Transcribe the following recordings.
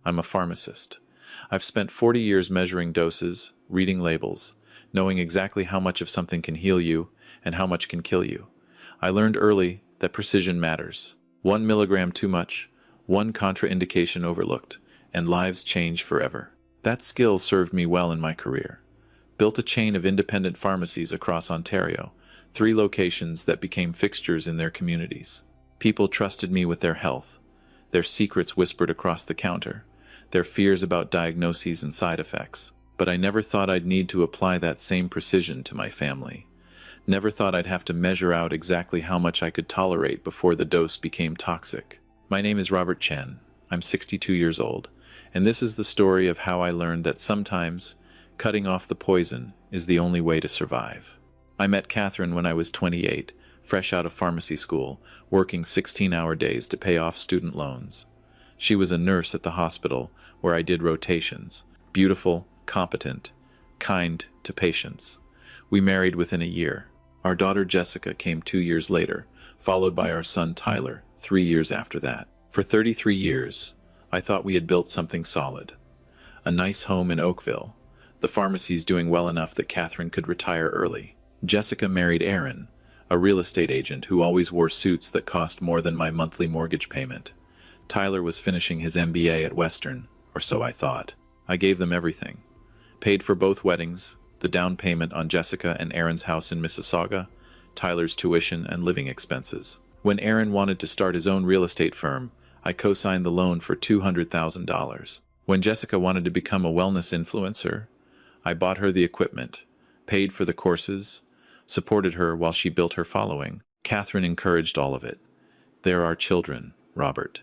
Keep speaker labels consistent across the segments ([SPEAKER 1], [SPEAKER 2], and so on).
[SPEAKER 1] I'm a pharmacist. I've spent 40 years measuring doses, reading labels, knowing exactly how much of something can heal you and how much can kill you. I learned early that precision matters. 1 milligram too much, one contraindication overlooked, and lives change forever. That skill served me well in my career. Built a chain of independent pharmacies across Ontario, 3 locations that became fixtures in their communities. People trusted me with their health, their secrets whispered across the counter, their fears about diagnoses and side effects. But I never thought I'd need to apply that same precision to my family. Never thought I'd have to measure out exactly how much I could tolerate before the dose became toxic. My name is Robert Chen. I'm 62 years old, and this is the story of how I learned that sometimes cutting off the poison is the only way to survive. I met Catherine when I was 28, fresh out of pharmacy school, working 16-hour days to pay off student loans. She was a nurse at the hospital where I did rotations, beautiful, competent, kind to patients. We married within a year. Our daughter Jessica came 2 years later, followed by our son Tyler 3 years after that. For 33 years, I thought we had built something solid. A nice home in Oakville. The pharmacy's doing well enough that Catherine could retire early. Jessica married Aaron, a real estate agent who always wore suits that cost more than my monthly mortgage payment. Tyler was finishing his MBA at Western, or so I thought. I gave them everything. Paid for both weddings, the down payment on Jessica and Aaron's house in Mississauga, Tyler's tuition and living expenses. When Aaron wanted to start his own real estate firm, I co-signed the loan for $200,000. When Jessica wanted to become a wellness influencer, I bought her the equipment, paid for the courses, supported her while she built her following. Catherine encouraged all of it. They're our children, Robert.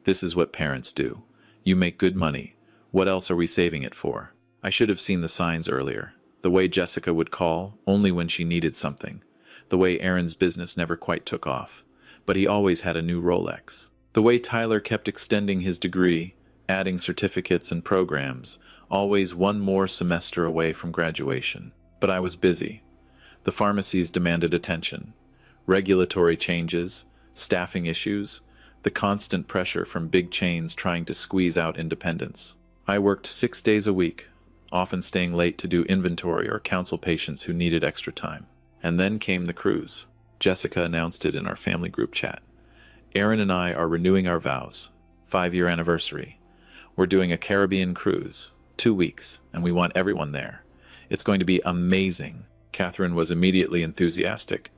[SPEAKER 1] This is what parents do. You make good money. What else are we saving it for? I should have seen the signs earlier. The way Jessica would call only when she needed something. The way Aaron's business never quite took off, but he always had a new Rolex. The way Tyler kept extending his degree, adding certificates and programs, always one more semester away from graduation. But I was busy. The pharmacies demanded attention. Regulatory changes, staffing issues, the constant pressure from big chains trying to squeeze out independence. I worked 6 days a week, often staying late to do inventory or counsel patients who needed extra time. And then came the cruise. Jessica announced it in our family group chat. Aaron and I are renewing our vows. 5-year anniversary. We're doing a Caribbean cruise, 2 weeks, and we want everyone there. It's going to be amazing. Catherine was immediately enthusiastic.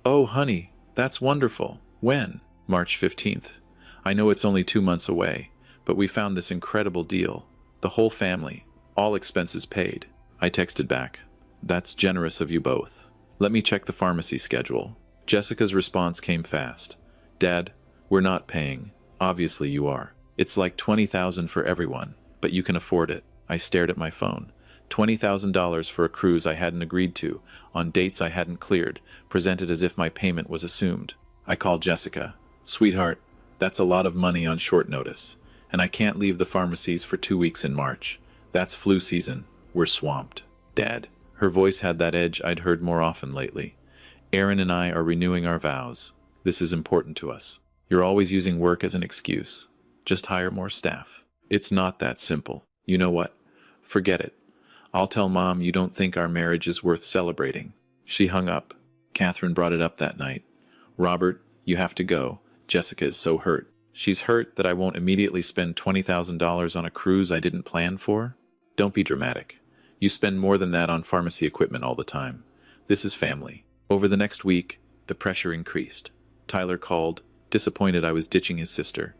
[SPEAKER 1] Oh, honey, that's wonderful. When? March 15th. I know it's only 2 months away, but we found this incredible deal. The whole family, all expenses paid. I texted back. That's generous of you both. Let me check the pharmacy schedule. Jessica's response came fast. Dad, we're not paying. Obviously you are. It's like $20,000 for everyone, but you can afford it. I stared at my phone. $20,000 for a cruise I hadn't agreed to, on dates I hadn't cleared, presented as if my payment was assumed. I called Jessica. Sweetheart, that's a lot of money on short notice, and I can't leave the pharmacies for 2 weeks in March. That's flu season. We're swamped. Dad, her voice had that edge I'd heard more often lately. Aaron and I are renewing our vows. This is important to us. You're always using work as an excuse. Just hire more staff. It's not that simple. You know what? Forget it. I'll tell Mom you don't think our marriage is worth celebrating. She hung up. Catherine brought it up that night. Robert, you have to go. Jessica is so hurt. She's hurt that I won't immediately spend $20,000 on a cruise I didn't plan for? Don't be dramatic. You spend more than that on pharmacy equipment all the time. This is family. Over the next week, the pressure increased. Tyler called, disappointed I was ditching his sister.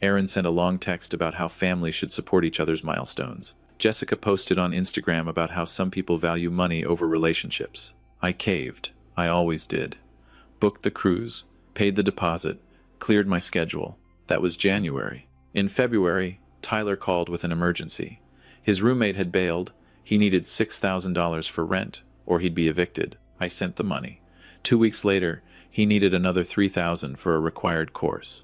[SPEAKER 1] Aaron sent a long text about how families should support each other's milestones. Jessica posted on Instagram about how some people value money over relationships. I caved. I always did. Booked the cruise, paid the deposit, cleared my schedule. That was January. In February, Tyler called with an emergency. His roommate had bailed. He needed $6,000 for rent, or he'd be evicted. I sent the money. 2 weeks later, he needed another $3,000 for a required course.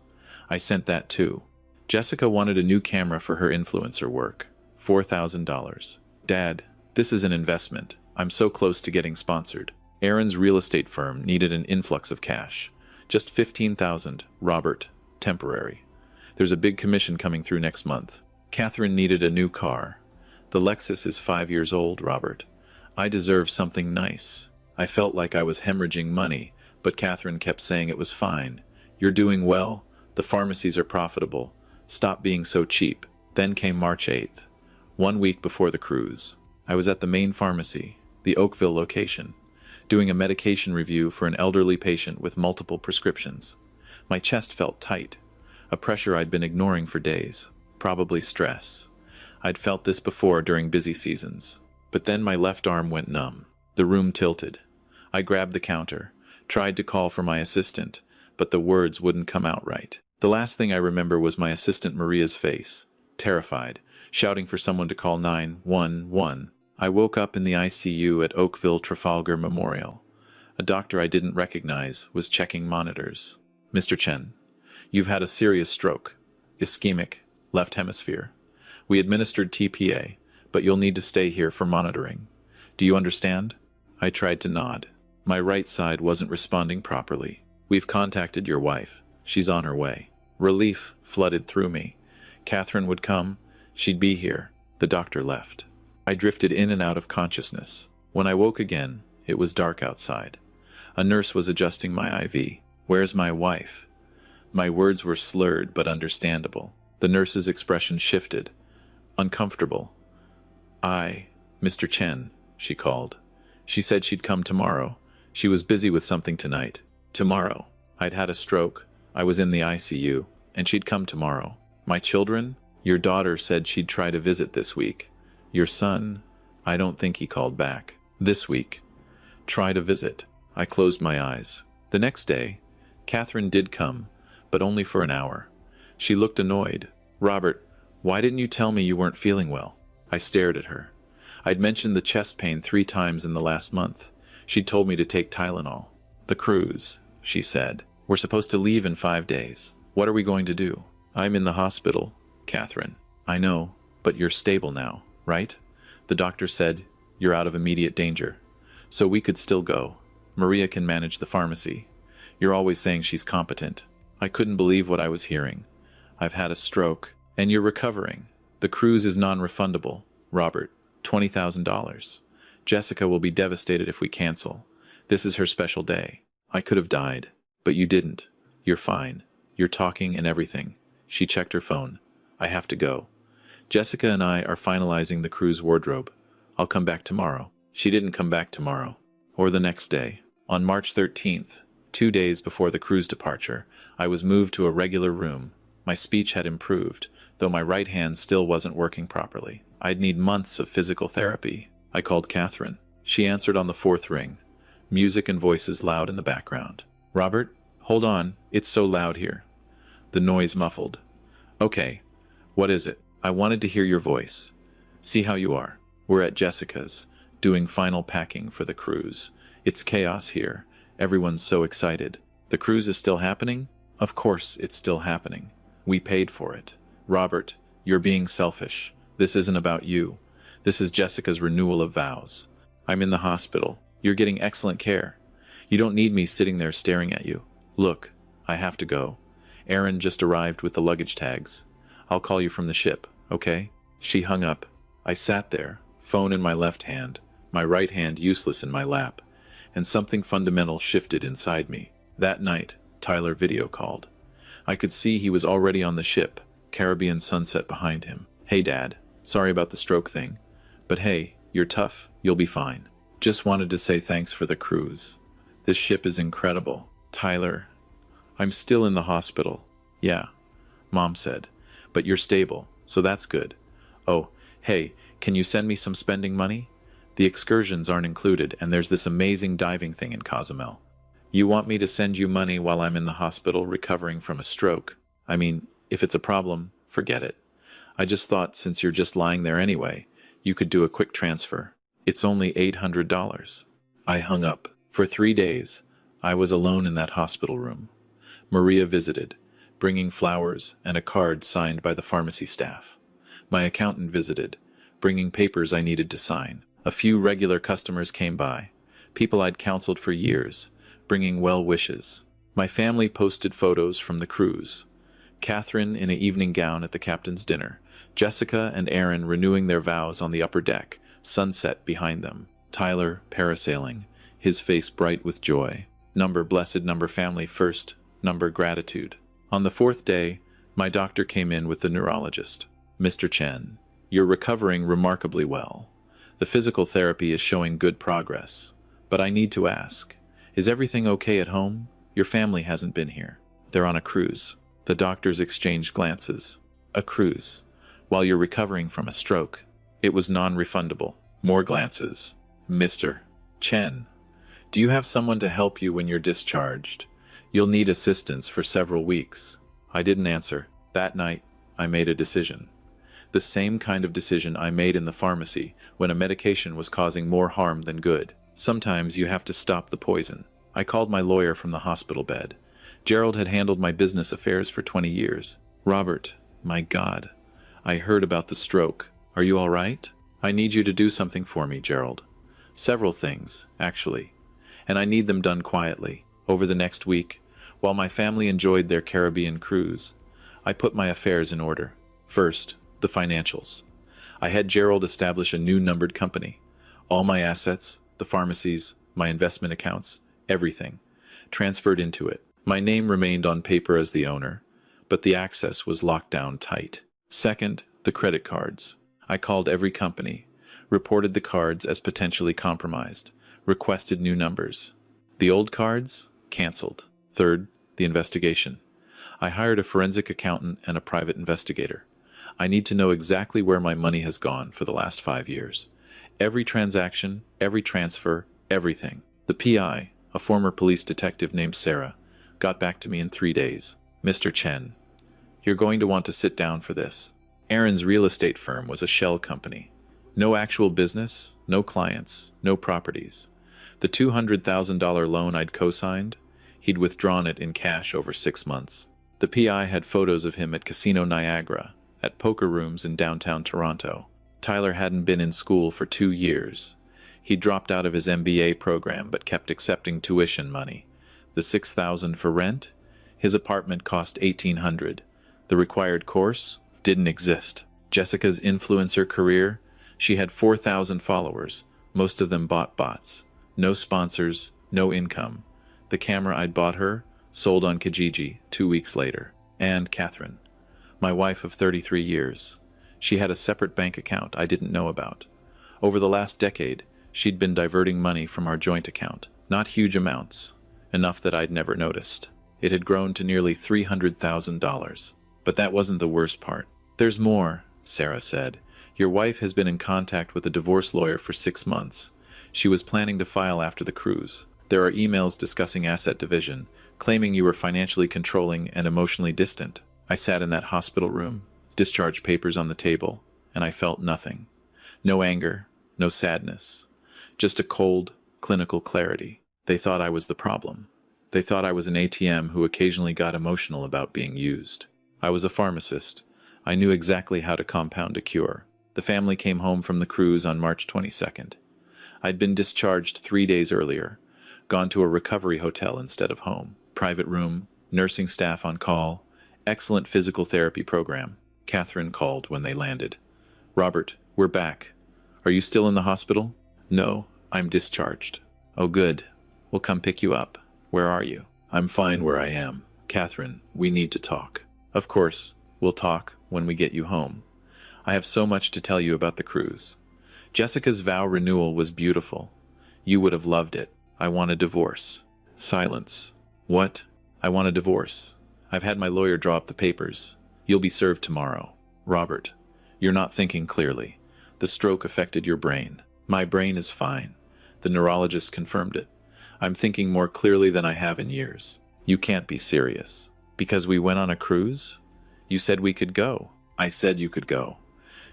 [SPEAKER 1] I sent that too. Jessica wanted a new camera for her influencer work. $4,000. Dad, this is an investment. I'm so close to getting sponsored. Aaron's real estate firm needed an influx of cash. Just $15,000. Robert, temporary. There's a big commission coming through next month. Catherine needed a new car. The Lexus is 5 years old, Robert. I deserve something nice. I felt like I was hemorrhaging money, but Catherine kept saying it was fine. You're doing well. The pharmacies are profitable. Stop being so cheap. Then came March 8th, 1 week before the cruise. I was at the main pharmacy, the Oakville location, doing a medication review for an elderly patient with multiple prescriptions. My chest felt tight, a pressure I'd been ignoring for days. Probably stress. I'd felt this before during busy seasons. But then my left arm went numb. The room tilted. I grabbed the counter, tried to call for my assistant, but the words wouldn't come out right. The last thing I remember was my assistant Maria's face, terrified, shouting for someone to call 911. I woke up in the ICU at Oakville Trafalgar Memorial. A doctor I didn't recognize was checking monitors. Mr. Chen, you've had a serious stroke. Ischemic, left hemisphere. We administered TPA, but you'll need to stay here for monitoring. Do you understand? I tried to nod. My right side wasn't responding properly. We've contacted your wife. She's on her way. Relief flooded through me. Catherine would come. She'd be here. The doctor left. I drifted in and out of consciousness. When I woke again, it was dark outside. A nurse was adjusting my IV. Where's my wife? My words were slurred but understandable. The nurse's expression shifted. Uncomfortable. Mr. Chen, she called. She said she'd come tomorrow. She was busy with something tonight. Tomorrow. I'd had a stroke. I was in the ICU, and she'd come tomorrow. My children? Your daughter said she'd try to visit this week. Your son? I don't think he called back. This week. Try to visit. I closed my eyes. The next day, Catherine did come, but only for an hour. She looked annoyed. Robert, why didn't you tell me you weren't feeling well? I stared at her. I'd mentioned the chest pain 3 times in the last month. She'd told me to take Tylenol. The cruise, she said. We're supposed to leave in 5 days. What are we going to do? I'm in the hospital, Catherine. I know, but you're stable now, right? The doctor said you're out of immediate danger. So we could still go. Maria can manage the pharmacy. You're always saying she's competent. I couldn't believe what I was hearing. I've had a stroke, and you're recovering. The cruise is non-refundable. Robert, $20,000. Jessica will be devastated if we cancel. This is her special day. I could have died, but you didn't. You're fine. You're talking and everything. She checked her phone. I have to go. Jessica and I are finalizing the cruise wardrobe. I'll come back tomorrow. She didn't come back tomorrow. Or the next day. On March 13th, 2 days before the cruise departure, I was moved to a regular room. My speech had improved, though my right hand still wasn't working properly. I'd need months of physical therapy. I called Catherine. She answered on the 4th ring. Music and voices loud in the background. Robert, hold on. It's so loud here. The noise muffled. Okay. What is it? I wanted to hear your voice. See how you are. We're at Jessica's, doing final packing for the cruise. It's chaos here. Everyone's so excited. The cruise is still happening? Of course it's still happening. We paid for it. Robert, you're being selfish. This isn't about you. This is Jessica's renewal of vows. I'm in the hospital. You're getting excellent care. You don't need me sitting there staring at you. Look, I have to go. Aaron just arrived with the luggage tags. I'll call you from the ship, okay? She hung up. I sat there, phone in my left hand, my right hand useless in my lap, and something fundamental shifted inside me. That night, Tyler video called. I could see he was already on the ship, Caribbean sunset behind him. Hey, Dad. Sorry about the stroke thing. But hey, you're tough. You'll be fine. Just wanted to say thanks for the cruise. This ship is incredible. Tyler, I'm still in the hospital. Yeah, Mom said. But you're stable, so that's good. Oh, hey, can you send me some spending money? The excursions aren't included, and there's this amazing diving thing in Cozumel. You want me to send you money while I'm in the hospital recovering from a stroke? I mean, if it's a problem, forget it. I just thought since you're just lying there anyway, you could do a quick transfer. It's only $800. I hung up. For 3 days, I was alone in that hospital room. Maria visited, bringing flowers and a card signed by the pharmacy staff. My accountant visited, bringing papers I needed to sign. A few regular customers came by, people I'd counseled for years, bringing well wishes. My family posted photos from the cruise. Catherine in an evening gown at the captain's dinner, Jessica and Aaron renewing their vows on the upper deck, sunset behind them. Tyler parasailing, his face bright with joy. Number blessed, number family first, number gratitude. On the fourth day, my doctor came in with the neurologist. Mr. Chen, you're recovering remarkably well. The physical therapy is showing good progress. But I need to ask, is everything okay at home? Your family hasn't been here. They're on a cruise. The doctors exchanged glances. A cruise. While you're recovering from a stroke. It was non-refundable. More glances. Mr. Chen, do you have someone to help you when you're discharged? You'll need assistance for several weeks. I didn't answer. That night, I made a decision. The same kind of decision I made in the pharmacy when a medication was causing more harm than good. Sometimes you have to stop the poison. I called my lawyer from the hospital bed. Gerald had handled my business affairs for 20 years. Robert, my God, I heard about the stroke. Are you all right? I need you to do something for me, Gerald. Several things, actually. And I need them done quietly. Over the next week, while my family enjoyed their Caribbean cruise, I put my affairs in order. First, the financials. I had Gerald establish a new numbered company. All my assets, the pharmacies, my investment accounts, everything, transferred into it. My name remained on paper as the owner, but the access was locked down tight. Second, the credit cards. I called every company, reported the cards as potentially compromised, requested new numbers. The old cards? Canceled. Third, the investigation. I hired a forensic accountant and a private investigator. I need to know exactly where my money has gone for the last 5 years. Every transaction, every transfer, everything. The PI, a former police detective named Sarah, got back to me in 3 days. Mr. Chen, you're going to want to sit down for this. Aaron's real estate firm was a shell company. No actual business, no clients, no properties. The $200,000 loan I'd co-signed, he'd withdrawn it in cash over 6 months. The PI had photos of him at Casino Niagara, at poker rooms in downtown Toronto. Tyler hadn't been in school for 2 years. He dropped out of his MBA program but kept accepting tuition money. The $6,000 for rent? His apartment cost $1,800. The required course? Didn't exist. Jessica's influencer career? She had 4,000 followers, most of them bought bots. No sponsors, no income. The camera I'd bought her sold on Kijiji 2 weeks later. And Catherine, my wife of 33 years. She had a separate bank account I didn't know about. Over the last decade, she'd been diverting money from our joint account. Not huge amounts, enough that I'd never noticed. It had grown to nearly $300,000. But that wasn't the worst part. There's more, Sarah said. Your wife has been in contact with a divorce lawyer for 6 months. She was planning to file after the cruise. There are emails discussing asset division, claiming you were financially controlling and emotionally distant. I sat in that hospital room, discharge papers on the table, and I felt nothing. No anger, no sadness. Just a cold, clinical clarity. They thought I was the problem. They thought I was an ATM who occasionally got emotional about being used. I was a pharmacist. I knew exactly how to compound a cure. The family came home from the cruise on March 22nd. I'd been discharged 3 days earlier, gone to a recovery hotel instead of home. Private room, nursing staff on call, excellent physical therapy program. Catherine called when they landed. Robert, we're back. Are you still in the hospital? No, I'm discharged. Oh, good. We'll come pick you up. Where are you? I'm fine where I am. Catherine, we need to talk. Of course, we'll talk when we get you home. I have so much to tell you about the cruise. Jessica's vow renewal was beautiful. You would have loved it. I want a divorce. Silence. What? I want a divorce. I've had my lawyer draw up the papers. You'll be served tomorrow. Robert, you're not thinking clearly. The stroke affected your brain. My brain is fine. The neurologist confirmed it. I'm thinking more clearly than I have in years. You can't be serious. Because we went on a cruise? You said we could go. I said you could go.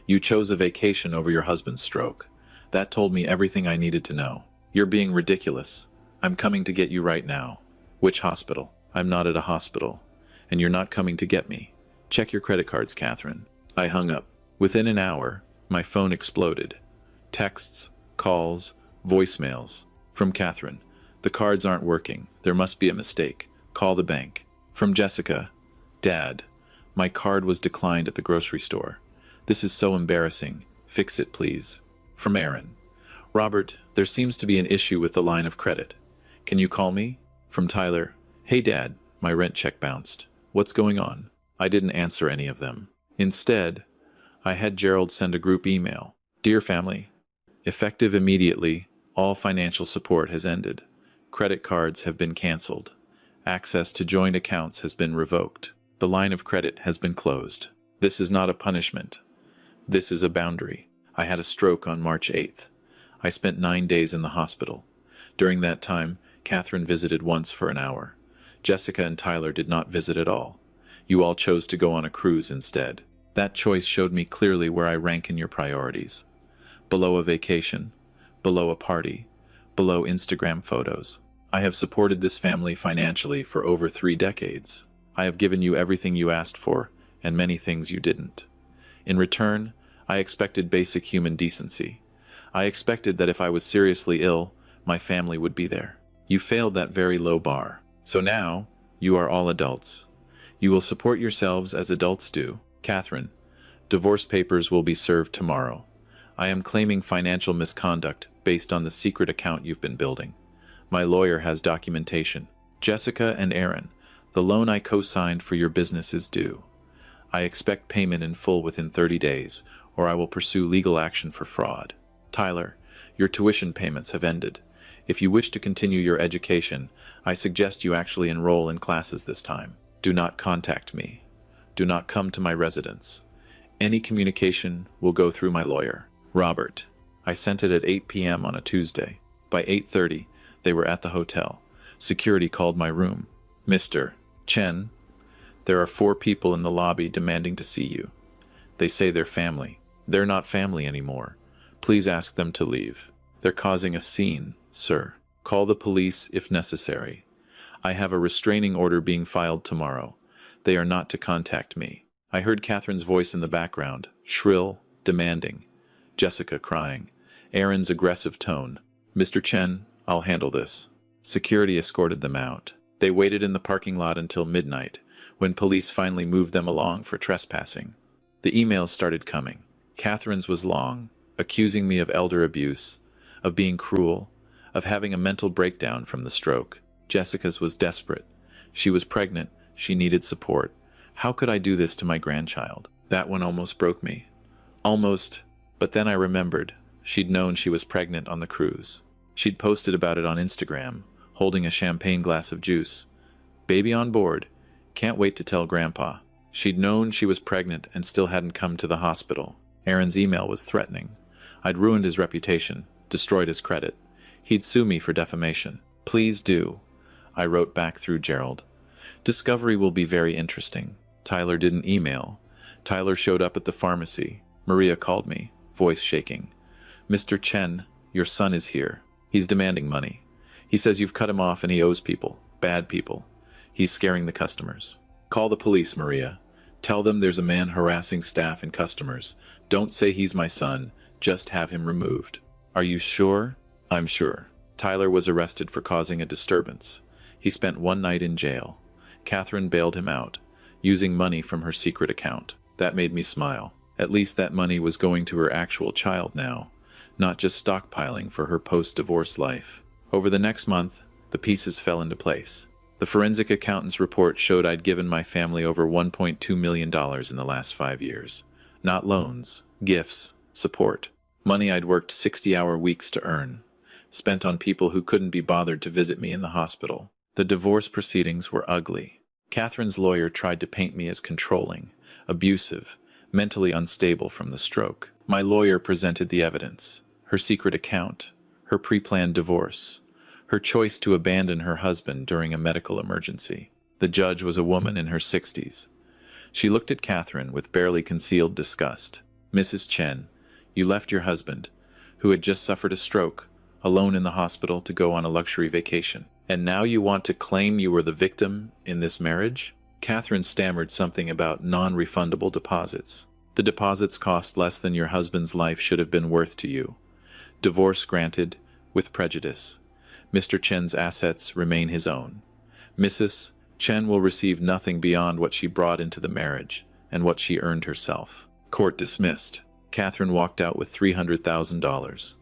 [SPEAKER 1] You chose a vacation over your husband's stroke. That told me everything I needed to know. You're being ridiculous. I'm coming to get you right now. Which hospital? I'm not at a hospital. And you're not coming to get me. Check your credit cards, Catherine. I hung up. Within an hour, my phone exploded. Texts, calls, voicemails. From Catherine. The cards aren't working. There must be a mistake. Call the bank. From Jessica. Dad. My card was declined at the grocery store. This is so embarrassing. Fix it, please. From Aaron. Robert, there seems to be an issue with the line of credit. Can you call me? From Tyler. Hey Dad, my rent check bounced. What's going on? I didn't answer any of them. Instead, I had Gerald send a group email. Dear family, effective immediately, all financial support has ended. Credit cards have been canceled. Access to joint accounts has been revoked. The line of credit has been closed. This is not a punishment. This is a boundary. I had a stroke on March 8th. I spent 9 days in the hospital. During that time, Catherine visited once for an hour. Jessica and Tyler did not visit at all. You all chose to go on a cruise instead. That choice showed me clearly where I rank in your priorities. Below a vacation, below a party, below Instagram photos. I have supported this family financially for over 3 decades. I have given you everything you asked for, and many things you didn't. In return, I expected basic human decency. I expected that if I was seriously ill, my family would be there. You failed that very low bar. So now, you are all adults. You will support yourselves as adults do. Catherine, divorce papers will be served tomorrow. I am claiming financial misconduct based on the secret account you've been building. My lawyer has documentation. Jessica and Aaron, the loan I co-signed for your business is due. I expect payment in full within 30 days, or I will pursue legal action for fraud. Tyler, your tuition payments have ended. If you wish to continue your education, I suggest you actually enroll in classes this time. Do not contact me. Do not come to my residence. Any communication will go through my lawyer. Robert, I sent it at 8 p.m. on a Tuesday. By 8:30, they were at the hotel. Security called my room. Mr. Chen, there are 4 people in the lobby demanding to see you. They say they're family. They're not family anymore. Please ask them to leave. They're causing a scene, sir. Call the police if necessary. I have a restraining order being filed tomorrow. They are not to contact me. I heard Catherine's voice in the background, shrill, demanding. Jessica crying. Aaron's aggressive tone. Mr. Chen, I'll handle this. Security escorted them out. They waited in the parking lot until midnight, when police finally moved them along for trespassing. The emails started coming. Catherine's was long, accusing me of elder abuse, of being cruel, of having a mental breakdown from the stroke. Jessica's was desperate. She was pregnant. She needed support. How could I do this to my grandchild? That one almost broke me. Almost, but then I remembered. She'd known she was pregnant on the cruise. She'd posted about it on Instagram, holding a champagne glass of juice. Baby on board. Can't wait to tell Grandpa. She'd known she was pregnant and still hadn't come to the hospital. Aaron's email was threatening. I'd ruined his reputation, destroyed his credit. He'd sue me for defamation. Please do. I wrote back through Gerald. Discovery will be very interesting. Tyler didn't email. Tyler showed up at the pharmacy. Maria called me, voice shaking. Mr. Chen, your son is here. He's demanding money. He says you've cut him off and he owes people, bad people. He's scaring the customers. Call the police, Maria. Tell them there's a man harassing staff and customers. Don't say he's my son. Just have him removed. Are you sure? I'm sure. Tyler was arrested for causing a disturbance. He spent 1 night in jail. Catherine bailed him out, using money from her secret account. That made me smile. At least that money was going to her actual child now, not just stockpiling for her post-divorce life. Over the next month, the pieces fell into place. The forensic accountant's report showed I'd given my family over $1.2 million in the last 5 years. Not loans, gifts, support. Money I'd worked 60-hour weeks to earn, spent on people who couldn't be bothered to visit me in the hospital. The divorce proceedings were ugly. Catherine's lawyer tried to paint me as controlling, abusive, mentally unstable from the stroke. My lawyer presented the evidence. Her secret account, her pre-planned divorce, her choice to abandon her husband during a medical emergency. The judge was a woman in her 60s. She looked at Catherine with barely concealed disgust. Mrs. Chen, you left your husband, who had just suffered a stroke, alone in the hospital to go on a luxury vacation. And now you want to claim you were the victim in this marriage? Catherine stammered something about non-refundable deposits. The deposits cost less than your husband's life should have been worth to you. Divorce granted, with prejudice. Mr. Chen's assets remain his own. Mrs. Chen will receive nothing beyond what she brought into the marriage and what she earned herself. Court dismissed. Catherine walked out with $300,000,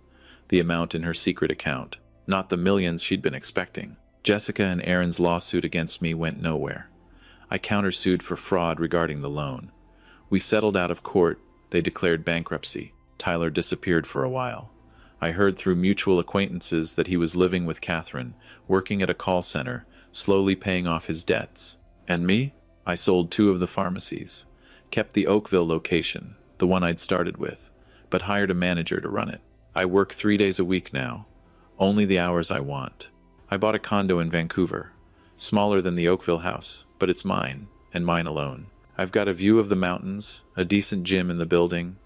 [SPEAKER 1] the amount in her secret account, not the millions she'd been expecting. Jessica and Aaron's lawsuit against me went nowhere. I countersued for fraud regarding the loan. We settled out of court. They declared bankruptcy. Tyler disappeared for a while. I heard through mutual acquaintances that he was living with Catherine, working at a call center, slowly paying off his debts. And me? I sold 2 of the pharmacies, kept the Oakville location, the one I'd started with, but hired a manager to run it. I work 3 days a week now, only the hours I want. I bought a condo in Vancouver, smaller than the Oakville house, but it's mine, and mine alone. I've got a view of the mountains, a decent gym in the building,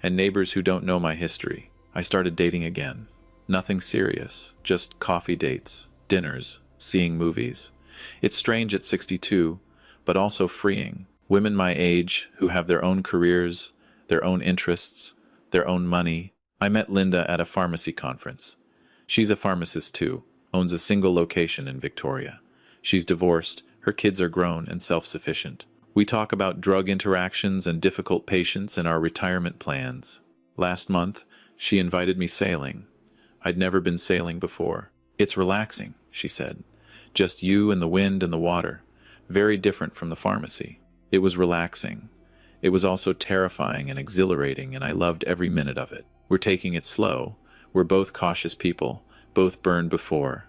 [SPEAKER 1] and neighbors who don't know my history. I started dating again. Nothing serious, just coffee dates, dinners, seeing movies. It's strange at 62, but also freeing. Women my age, who have their own careers, their own interests, their own money. I met Linda at a pharmacy conference. She's a pharmacist too, owns a single location in Victoria. She's divorced, her kids are grown and self-sufficient. We talk about drug interactions and difficult patients and our retirement plans. Last month, she invited me sailing. I'd never been sailing before. It's relaxing, she said. Just you and the wind and the water. Very different from the pharmacy. It was relaxing. It was also terrifying and exhilarating, and I loved every minute of it. We're taking it slow. We're both cautious people, both burned before.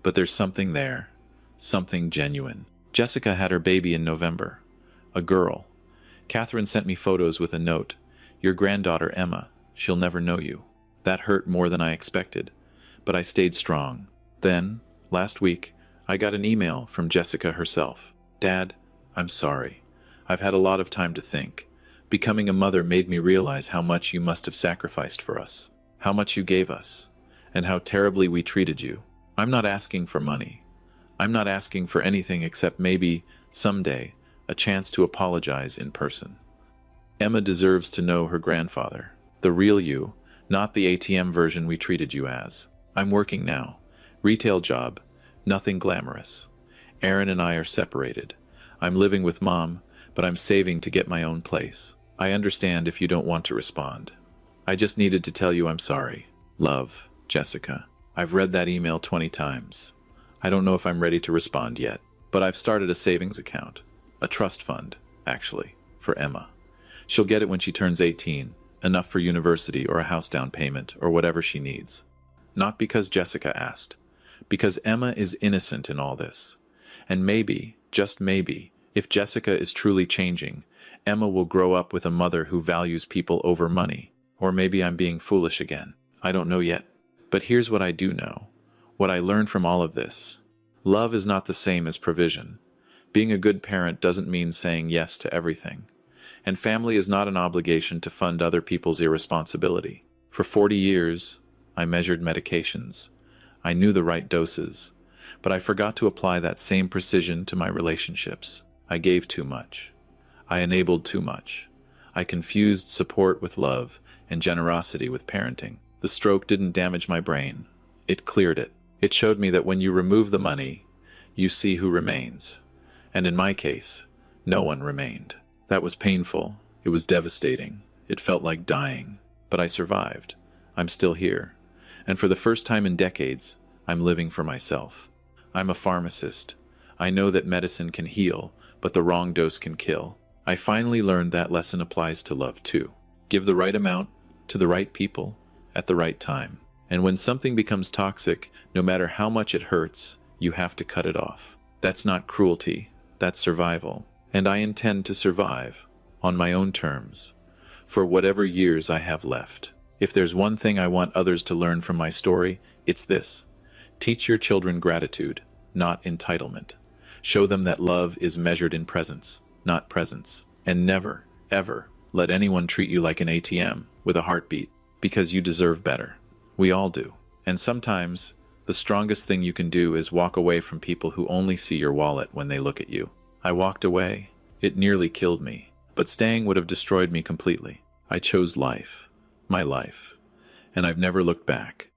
[SPEAKER 1] But there's something there. Something genuine. Jessica had her baby in November. A girl. Catherine sent me photos with a note. Your granddaughter, Emma. She'll never know you. That hurt more than I expected, but I stayed strong. Then, last week, I got an email from Jessica herself. Dad, I'm sorry. I've had a lot of time to think. Becoming a mother made me realize how much you must have sacrificed for us, how much you gave us, and how terribly we treated you. I'm not asking for money. I'm not asking for anything except maybe, someday, a chance to apologize in person. Emma deserves to know her grandfather, the real you, not the ATM version we treated you as. I'm working now. Retail job, nothing glamorous. Aaron and I are separated. I'm living with Mom, but I'm saving to get my own place. I understand if you don't want to respond. I just needed to tell you I'm sorry. Love, Jessica. I've read that email 20 times. I don't know if I'm ready to respond yet, but I've started a savings account. A trust fund, actually, for Emma. She'll get it when she turns 18, enough for university or a house down payment or whatever she needs. Not because Jessica asked, because Emma is innocent in all this. And maybe, just maybe, if Jessica is truly changing, Emma will grow up with a mother who values people over money. Or maybe I'm being foolish again. I don't know yet. But here's what I do know. What I learned from all of this. Love is not the same as provision. Being a good parent doesn't mean saying yes to everything. And family is not an obligation to fund other people's irresponsibility. For 40 years, I measured medications. I knew the right doses. But I forgot to apply that same precision to my relationships. I gave too much. I enabled too much. I confused support with love and generosity with parenting. The stroke didn't damage my brain. It cleared it. It showed me that when you remove the money, you see who remains. And in my case, no one remained. That was painful. It was devastating. It felt like dying. But I survived. I'm still here. And for the first time in decades, I'm living for myself. I'm a pharmacist. I know that medicine can heal, but the wrong dose can kill. I finally learned that lesson applies to love too. Give the right amount to the right people at the right time. And when something becomes toxic, no matter how much it hurts, you have to cut it off. That's not cruelty. That's survival. And I intend to survive, on my own terms, for whatever years I have left. If there's one thing I want others to learn from my story, it's this. Teach your children gratitude, not entitlement. Show them that love is measured in presence, not presence. And never, ever, let anyone treat you like an ATM with a heartbeat, because you deserve better. We all do. And sometimes, the strongest thing you can do is walk away from people who only see your wallet when they look at you. I walked away. It nearly killed me. But staying would have destroyed me completely. I chose life. My life. And I've never looked back.